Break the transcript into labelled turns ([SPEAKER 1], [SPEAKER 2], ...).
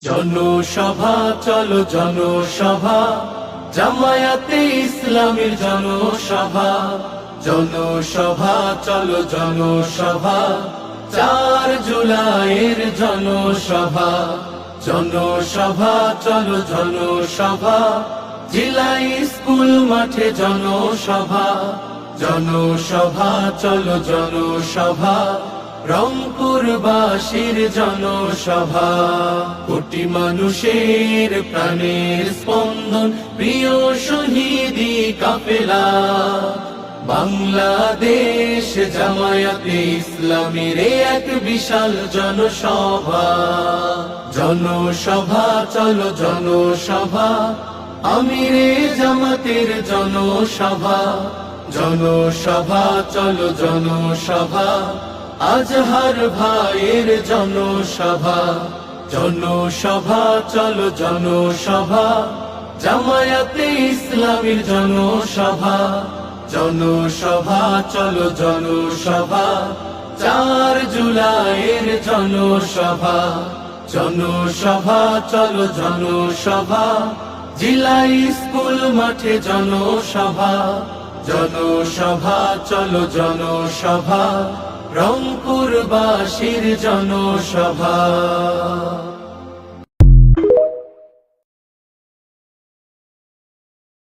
[SPEAKER 1] জনসভা চলো জনসভা, জামায়াতে ইসলামীর জনসভা। জনসভা চলো জনসভা, 4 জুলাইয়ের জনসভা। জনসভা চলো জনসভা, জেলা স্কুল মাঠে জনসভা। জনসভা চলো জনসভা, রংপুরবাসীর জনসভা। কোটি মানুষের প্রাণের স্পন্দন, প্রিয় শহীদি কাফেলা। বাংলাদেশ জামায়াতে ইসলামীর এক বিশাল জনসভা। জনসভা চলো জনসভা, আমিরে জামাতের জনসভা। জনসভা চলো জনসভা, আজহার ভাইয়ের জনসভা। জনসভা চলো জনসভা, জামায়াতে ইসলামীর জনসভা। জনসভা চলো জনসভা, 4 জুলাইয়ের জনসভা। জনসভা চলো জনসভা, জেলা স্কুল মাঠে জনসভা। জনসভা চলো জনসভা, রংপুরবাসীর জনসভা।